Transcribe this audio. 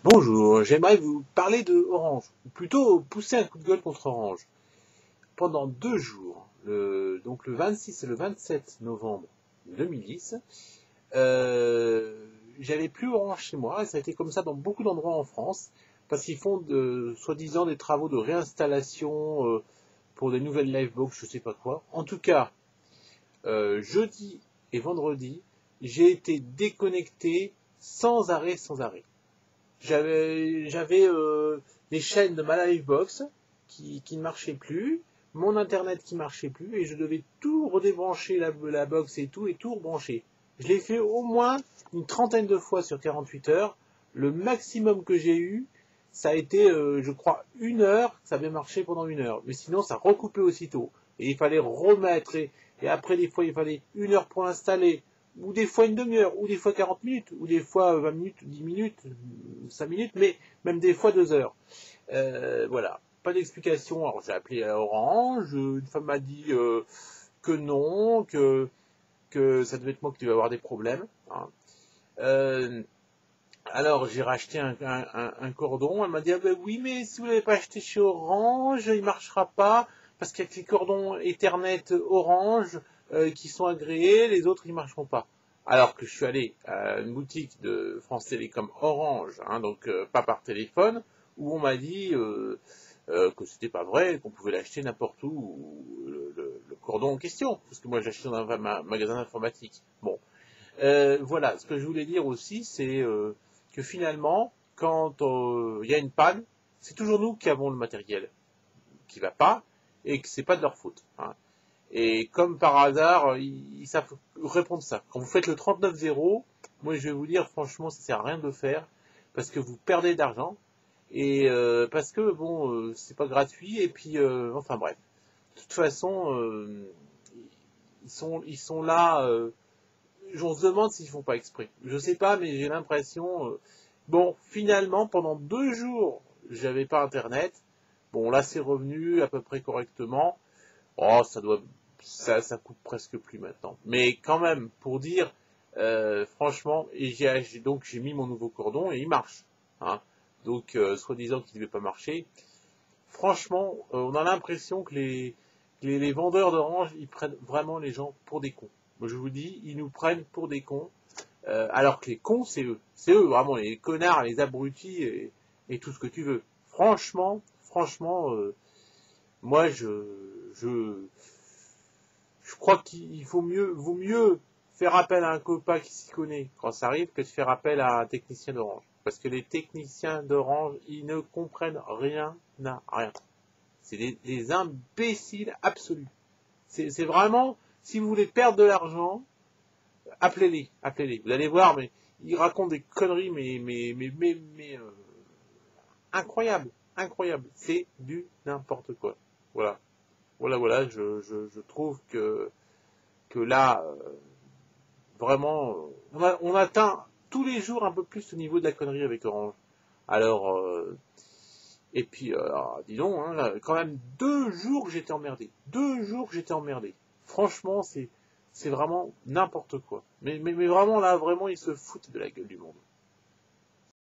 Bonjour, j'aimerais vous parler de Orange, ou plutôt pousser un coup de gueule contre Orange. Pendant 2 jours, donc le 26 et le 27 novembre 2010, j'avais plus Orange chez moi, et ça a été comme ça dans beaucoup d'endroits en France, parce qu'ils font soi-disant des travaux de réinstallation pour des nouvelles livebox, je sais pas quoi. En tout cas, jeudi et vendredi, j'ai été déconnecté sans arrêt, sans arrêt. J'avais des chaînes de ma Livebox qui ne marchaient plus, mon internet qui marchait plus, et je devais tout redébrancher la box et tout rebrancher. Je l'ai fait au moins une trentaine de fois sur 48 heures. Le maximum que j'ai eu, ça a été, je crois, 1 heure, ça avait marché pendant 1 heure. Mais sinon, ça recoupait aussitôt. Et il fallait remettre, et après, des fois, il fallait 1 heure pour l'installer, ou des fois une demi-heure, ou des fois 40 minutes, ou des fois 20 minutes, 10 minutes, 5 minutes, mais même des fois 2 heures. Voilà, pas d'explication. Alors j'ai appelé à Orange, une femme m'a dit que non, que ça devait être moi qui devais avoir des problèmes. Hein. Euh, alors j'ai racheté un cordon, elle m'a dit ah ben oui mais si vous l'avez pas acheté chez Orange, il marchera pas, parce qu'il y a que les cordons Ethernet Orange qui sont agréés, les autres ils marcheront pas. Alors que je suis allé à une boutique de France Télécom Orange, hein, donc pas par téléphone, où on m'a dit que c'était pas vrai, qu'on pouvait l'acheter n'importe où, le cordon en question, parce que moi j'ai acheté dans un magasin d'informatique. Bon, voilà, ce que je voulais dire aussi, c'est que finalement, quand il y a une panne, c'est toujours nous qui avons le matériel qui va pas, et que c'est pas de leur faute. Hein. Et comme par hasard, ils savent répondre ça. Quand vous faites le 39-0, moi je vais vous dire franchement, ça sert à rien de le faire, parce que vous perdez d'argent, et parce que bon, c'est pas gratuit, et puis enfin bref. De toute façon, ils sont là. On se demande s'ils font pas exprès. Je sais pas, mais j'ai l'impression. Bon, finalement, pendant 2 jours, j'avais pas internet. Bon, là, c'est revenu à peu près correctement. Oh, ça coupe presque plus maintenant. Mais quand même, pour dire, franchement, et donc j'ai mis mon nouveau cordon et il marche. Hein. Donc, soi-disant qu'il ne devait pas marcher. Franchement, on a l'impression que les vendeurs d'Orange, ils prennent vraiment les gens pour des cons. Moi, je vous dis, ils nous prennent pour des cons, alors que les cons, c'est eux. C'est eux, vraiment, les connards, les abrutis et tout ce que tu veux. Franchement, moi, je crois qu'il vaut mieux faire appel à un copain qui s'y connaît quand ça arrive que de faire appel à un technicien d'Orange. Parce que les techniciens d'Orange, ils ne comprennent rien à rien. C'est des imbéciles absolus. C'est vraiment, si vous voulez perdre de l'argent, appelez-les. Vous allez voir, mais ils racontent des conneries, mais incroyables. C'est du n'importe quoi. Voilà. Je trouve que là, vraiment, on atteint tous les jours un peu plus ce niveau de la connerie avec Orange. Alors, et puis, dis donc, hein, là, quand même 2 jours que j'étais emmerdé. 2 jours que j'étais emmerdé. Franchement, c'est vraiment n'importe quoi. Mais vraiment, là, vraiment, ils se foutent de la gueule du monde.